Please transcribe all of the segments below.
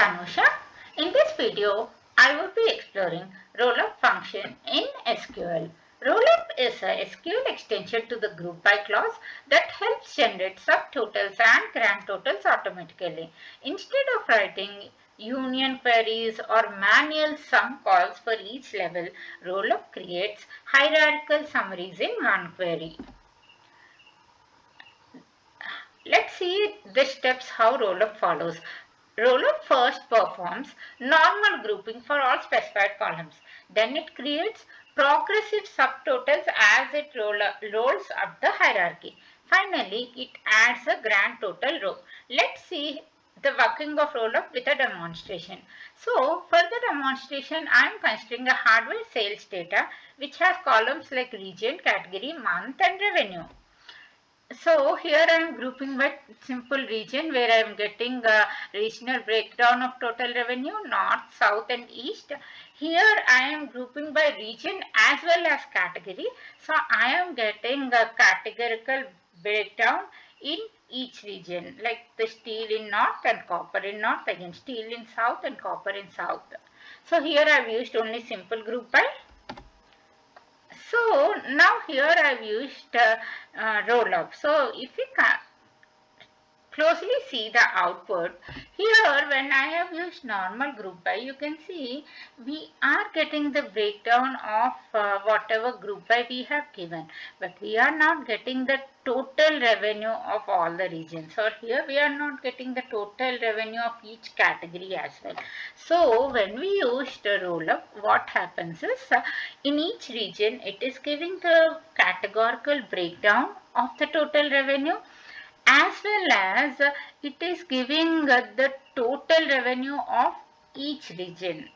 Anusha. In this video, I will be exploring ROLLUP function in SQL. ROLLUP is a SQL extension to the group by clause that helps generate subtotals and grand totals automatically. Instead of writing union queries or manual sum calls for each level, ROLLUP creates hierarchical summaries in one query. Let's see the steps how ROLLUP follows. ROLLUP first performs normal grouping for all specified columns. Then it creates progressive subtotals as it rolls up the hierarchy. Finally, it adds a grand total row. Let's see the working of ROLLUP with a demonstration. So, for the demonstration, I am considering a hardware sales data which has columns like region, category, month and revenue. So here I am grouping by simple region where I am getting a regional breakdown of total revenue, north, south and east. Here I am grouping by region as well as category. So I am getting a categorical breakdown in each region, like the steel in north and copper in north, again steel in south and copper in south. So here I have used only simple group by. So now here I have used roll-up. So if we closely see the output, here when I have used normal group by, you can see we are getting the breakdown of whatever group by we have given, but we are not getting the total revenue of all the regions. So here we are not getting the total revenue of each category as well. So when we use the roll-up, what happens is in each region it is giving the categorical breakdown of the total revenue, as well as it is giving the total revenue of each region.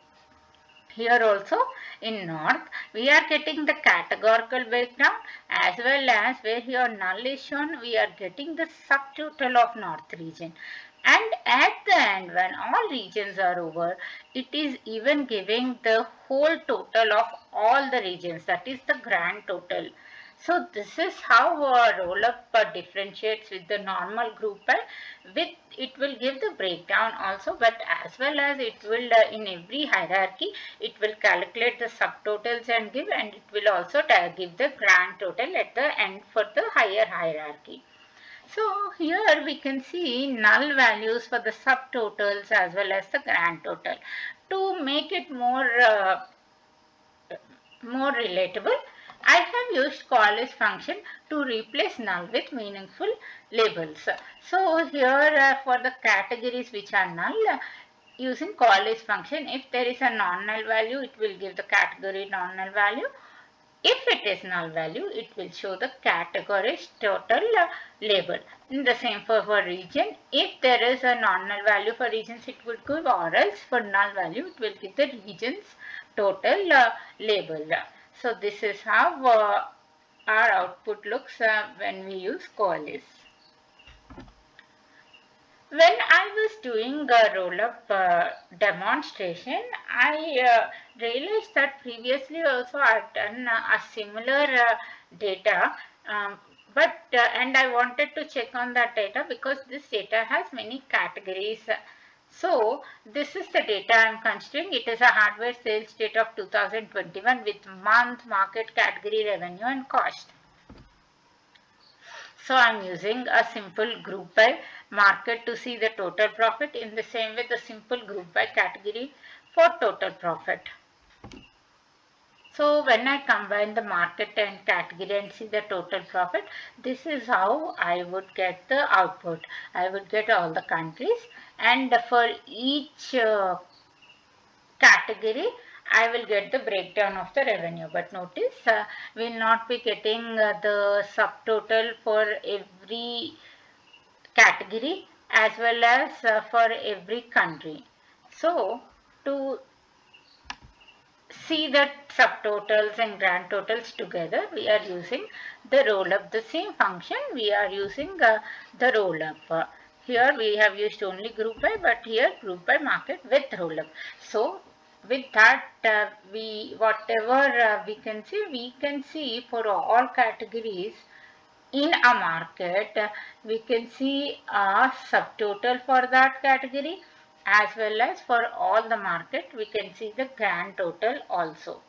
Here also in north we are getting the categorical breakdown, as well as where here null is shown we are getting the subtotal of north region. And at the end, when all regions are over, it is even giving the whole total of all the regions, that is the grand total. So this is how ROLLUP differentiates with the normal group by. With it will give the breakdown also, but as well as it will in every hierarchy it will calculate the subtotals and give, and it will also give the grand total at the end for the higher hierarchy. So here we can see null values for the subtotals as well as the grand total. To make it more relatable, I have used COALESCE function to replace null with meaningful labels. So here for the categories which are null, using COALESCE function, if there is a non-null value, it will give the category non-null value. If it is null value, it will show the category's total label. In the same for region, if there is a non-null value for regions, it would give, or else for null value, it will give the region's total label. So this is how our output looks when we use COALESCE. When I was doing a ROLLUP demonstration, I realized that previously also I've done a similar data, and I wanted to check on that data because this data has many categories. So this is the data I am considering. It is a hardware sales data of 2021 with month, market, category, revenue and cost. So I am using a simple group by market to see the total profit. In the same way, the simple group by category for total profit. So when I combine the market and category and see the total profit, this is how I would get the output. I would get all the countries, and for each category I will get the breakdown of the revenue. But notice we will not be getting the subtotal for every category as well as for every country. So to see the subtotals and grand totals together, we are using the ROLLUP. The same function we are using the ROLLUP. Here we have used only group by, but here group by market with ROLLUP. So with that whatever we can see for all categories in a market, we can see a subtotal for that category as well as for all the market we can see the grand total also.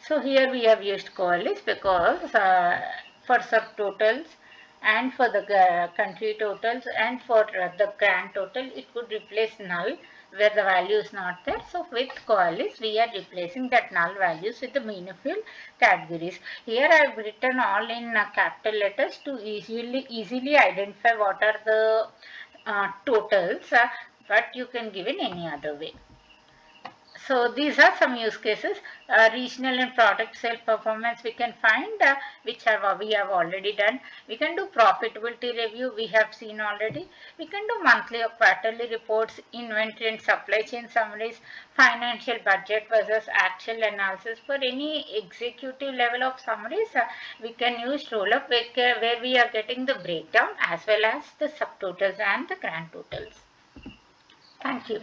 So here we have used COALESCE because for subtotals and for the country totals and for the grand total it could replace null where the value is not there. So with COALESCE we are replacing that null values with the meaningful categories. Here I have written all in capital letters to easily identify what are the totals, but you can give in any other way. So these are some use cases. Regional and product sale performance we can find, which we have already done. We can do profitability review, we have seen already. We can do monthly or quarterly reports, inventory and supply chain summaries, financial budget versus actual analysis. For any executive level of summaries, we can use ROLLUP where we are getting the breakdown as well as the subtotals and the grand totals. Thank you.